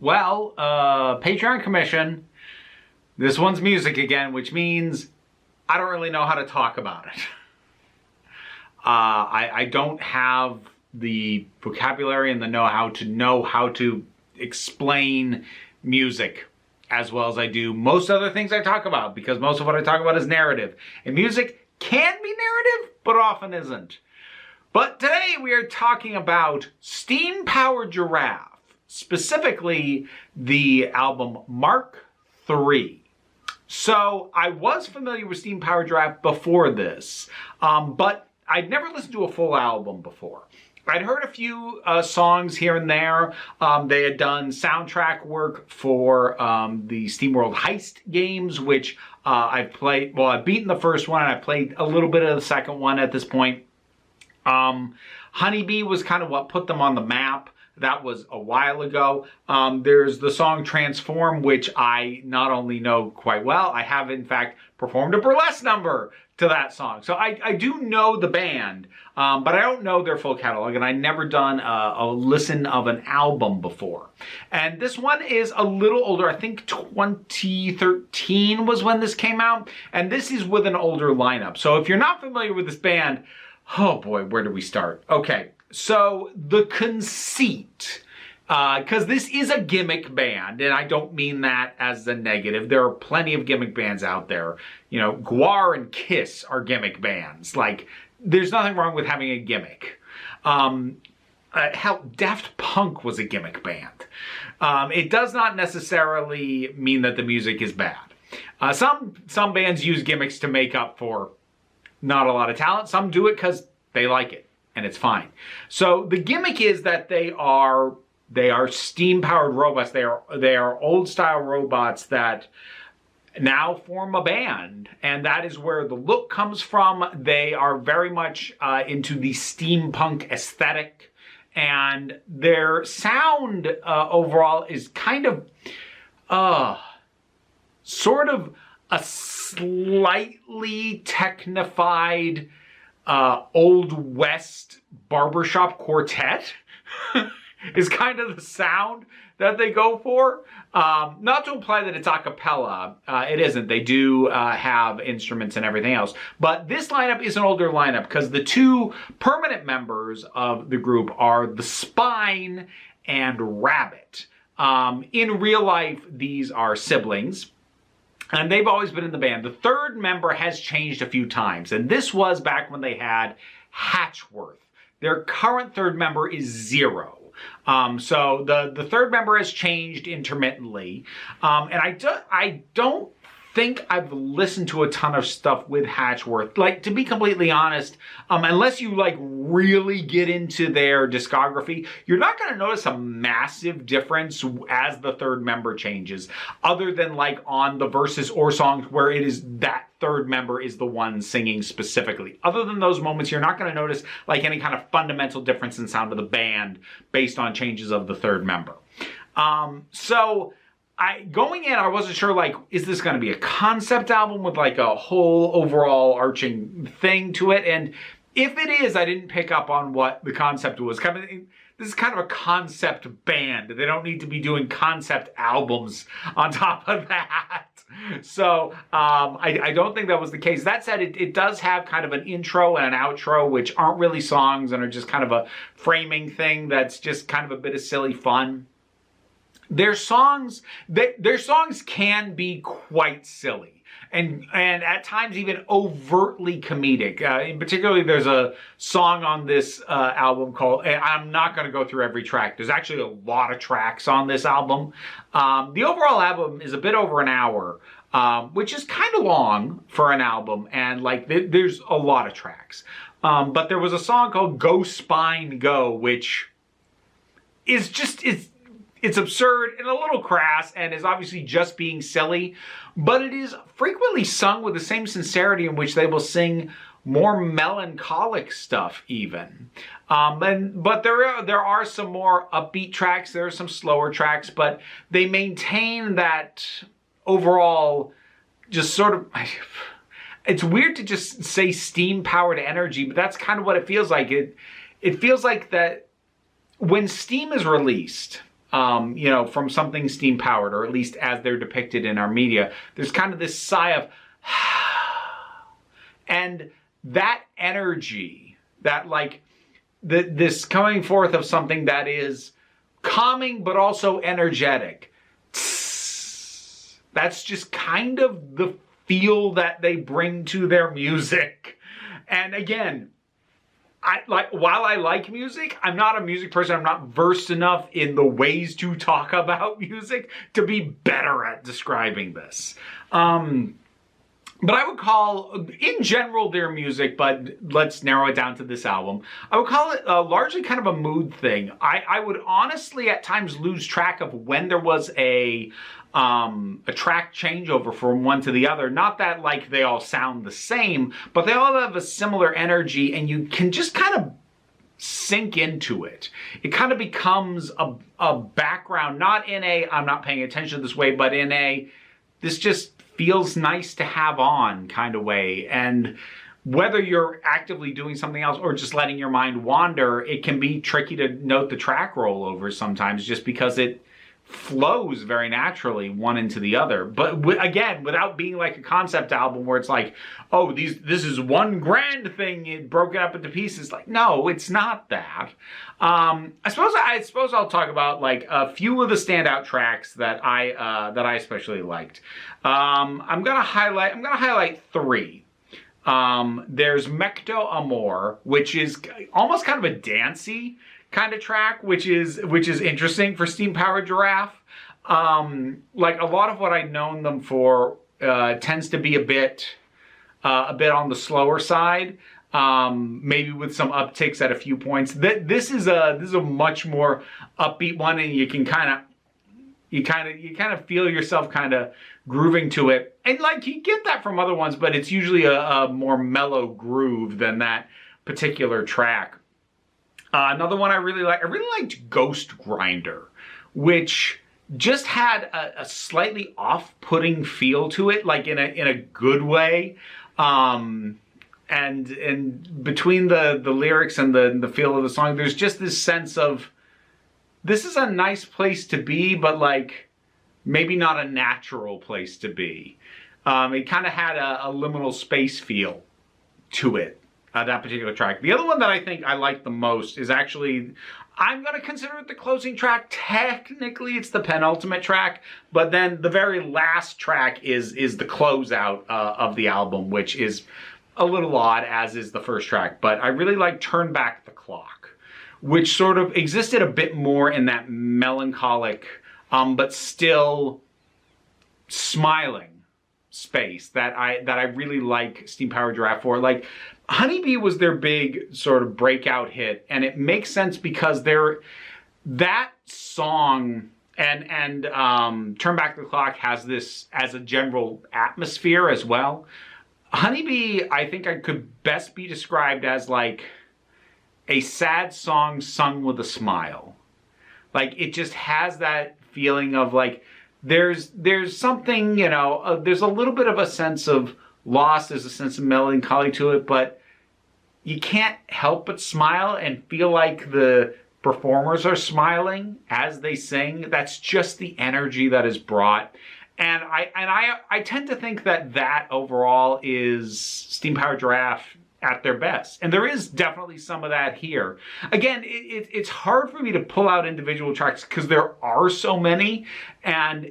Well, Patreon commission. This one's music again, which means I don't really know how to talk about it. I don't have the vocabulary and the know how to explain music as well as I do most other things I talk about, because most of what I talk about is narrative. And music can be narrative, but often isn't. But today we are talking about Steam Powered Giraffe, specifically the album Mark III. So I was familiar with Steam Powered Giraffe before this, but I'd never listened to a full album before. I'd heard a few songs here and there. They had done soundtrack work for the SteamWorld Heist games, which I've played. Well, I've beaten the first one, and I played a little bit of the second one at this point. Honeybee was kind of what put them on the map. That was a while ago. There's the song Transform, which I not only know quite well, I have in fact performed a burlesque number to that song. So I do know the band, but I don't know their full catalog, and I've never done a listen of an album before. And this one is a little older. I think 2013 was when this came out, and this is with an older lineup. So if you're not familiar with this band, oh boy, where do we start? Okay, so the conceit, because this is a gimmick band, and I don't mean that as a negative. There are plenty of gimmick bands out there. You know, Gwar and Kiss are gimmick bands. Like, there's nothing wrong with having a gimmick. Hell, Daft Punk was a gimmick band. It does not necessarily mean that the music is bad. Some bands use gimmicks to make up for not a lot of talent. Some do it because they like it, and it's fine. So the gimmick is that they are steam-powered robots. They are old-style robots that now form a band, and that is where the look comes from. They are very much into the steampunk aesthetic, and their sound overall is kind of sort of a slightly technified Old West barbershop quartet is kind of the sound that they go for. Not to imply that it's a cappella. It isn't. They do have instruments and everything else. But this lineup is an older lineup because the two permanent members of the group are the Spine and Rabbit. In real life, these are siblings, and they've always been in the band. The third member has changed a few times, and this was back when they had Hatchworth. Their current third member is Zero. So the third member has changed intermittently, and I don't think I've listened to a ton of stuff with Hatchworth. Like, to be completely honest, unless you like really get into their discography, you're not going to notice a massive difference as the third member changes, other than like on the verses or songs where it is that third member is the one singing specifically. Other than those moments, you're not going to notice like any kind of fundamental difference in sound of the band based on changes of the third member. Going in, I wasn't sure, like, is this going to be a concept album with like a whole overall arching thing to it? And if it is, I didn't pick up on what the concept was. This is kind of a concept band. They don't need to be doing concept albums on top of that. So I don't think that was the case. That said, it does have kind of an intro and an outro, which aren't really songs and are just kind of a framing thing that's just kind of a bit of silly fun. Their songs can be quite silly and at times even overtly comedic. In particular, there's a song on this album called, and I'm not going to go through every track. There's actually a lot of tracks on this album. The overall album is a bit over an hour, which is kind of long for an album, and like there's a lot of tracks. But there was a song called Go Spine Go, which is just, it's absurd and a little crass and is obviously just being silly, but it is frequently sung with the same sincerity in which they will sing more melancholic stuff even. But there are some more upbeat tracks, there are some slower tracks, but they maintain that overall just sort of, it's weird to just say steam-powered energy, but that's kind of what it feels like. It feels like that when Steam is released, you know, from something steam powered, or at least as they're depicted in our media. There's kind of this sigh of, and that energy, that like this coming forth of something that is calming but also energetic. That's just kind of the feel that they bring to their music. And again, while I like music, I'm not a music person. I'm not versed enough in the ways to talk about music to be better at describing this. But I would call, in general, their music, but let's narrow it down to this album, I would call it largely kind of a mood thing. I would honestly at times lose track of when there was a track changeover from one to the other. Not that like they all sound the same, but they all have a similar energy, and you can just kind of sink into it. It kind of becomes a background, not in a I'm not paying attention this way, but in a this just feels nice to have on kind of way. And whether you're actively doing something else or just letting your mind wander, it can be tricky to note the track rollover sometimes, just because it flows very naturally one into the other. But again, without being like a concept album where it's like, oh, this is one grand thing, it broken up into pieces. Like, no, it's not that. I suppose I'll talk about like a few of the standout tracks that I especially liked. I'm gonna highlight three. There's Mecto Amor, which is almost kind of a dancey kind of track, which is interesting for Steam Powered Giraffe. Like a lot of what I've known them for tends to be a bit on the slower side, maybe with some upticks at a few points. This is a much more upbeat one, and you kind of feel yourself kind of grooving to it, and like you get that from other ones, but it's usually a more mellow groove than that particular track. Another one I really liked Ghost Grinder, which just had a slightly off-putting feel to it, like in a good way. And between the lyrics and the feel of the song, there's just this sense of this is a nice place to be, but like maybe not a natural place to be. It kind of had a liminal space feel to it. That particular track. The other one that I think I like the most is actually, I'm going to consider it the closing track. Technically, it's the penultimate track, but then the very last track is the closeout of the album, which is a little odd, as is the first track. But I really like Turn Back the Clock, which sort of existed a bit more in that melancholic, but still smiling space that I really like Steam Powered Giraffe for. Like, Honeybee was their big sort of breakout hit, and it makes sense because that song and Turn Back the Clock has this as a general atmosphere as well. Honeybee, I think I could best be described as like a sad song sung with a smile. Like, it just has that feeling of like there's something, you know, there's a little bit of a sense of loss, there's a sense of melancholy to it, but you can't help but smile and feel like the performers are smiling as they sing. That's just the energy that is brought. And I tend to think that overall is Steam Powered Giraffe at their best. And there is definitely some of that here. Again, it's hard for me to pull out individual tracks because there are so many, and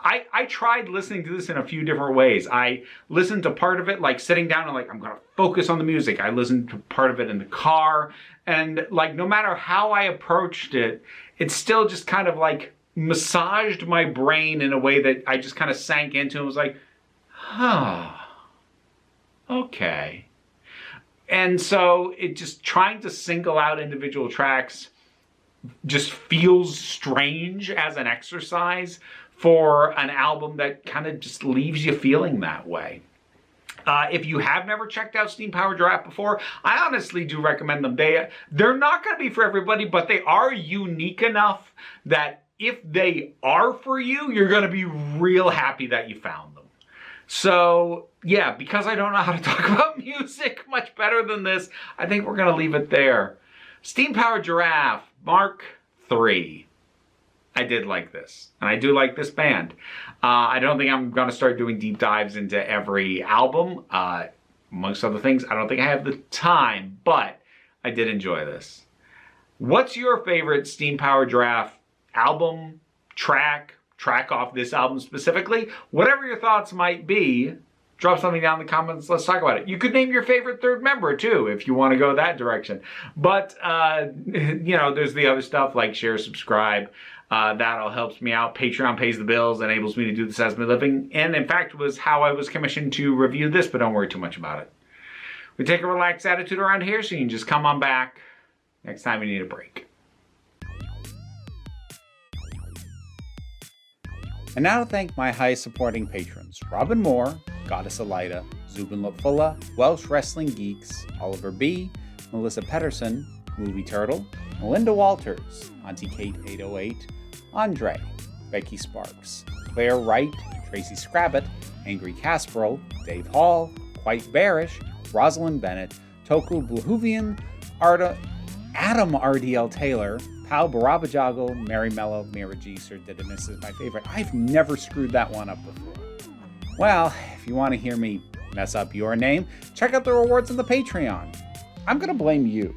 I tried listening to this in a few different ways. I listened to part of it like sitting down and like, I'm going to focus on the music. I listened to part of it in the car, and like no matter how I approached it, it still just kind of like massaged my brain in a way that I just kind of sank into and was like, okay. And so it just trying to single out individual tracks just feels strange as an exercise for an album that kind of just leaves you feeling that way. If you have never checked out Steam Powered Giraffe before, I honestly do recommend them. They're not going to be for everybody, but they are unique enough that if they are for you, you're going to be real happy that you found them. So yeah, because I don't know how to talk about music much better than this, I think we're going to leave it there. Steam Powered Giraffe, Mark III. I did like this. And I do like this band. I don't think I'm going to start doing deep dives into every album. Amongst other things, I don't think I have the time, but I did enjoy this. What's your favorite Steam Powered Giraffe album, track off this album specifically? Whatever your thoughts might be, drop something down in the comments. Let's talk about it. You could name your favorite third member too, if you want to go that direction. But, you know, there's the other stuff like share, subscribe. That all helps me out. Patreon pays the bills, enables me to do this as my living. And in fact, was how I was commissioned to review this, but don't worry too much about it. We take a relaxed attitude around here, so you can just come on back next time you need a break. And now to thank my highest supporting patrons: Robin Moore, Goddess Elida, Zubin Lopfula, Welsh Wrestling Geeks, Oliver B., Melissa Pedersen, Movie Turtle, Melinda Walters, Auntie Kate 808, Andre, Becky Sparks, Claire Wright, Tracy Scrabbit, Angry Casperl, Dave Hall, Quite Bearish, Rosalind Bennett, Toku Blahuvian, Adam RDL Taylor, Pal Barabajagal, Mary Mello, Mira G, Sir Didymus is my favorite. I've never screwed that one up before. Well, if you want to hear me mess up your name, check out the rewards on the Patreon. I'm going to blame you.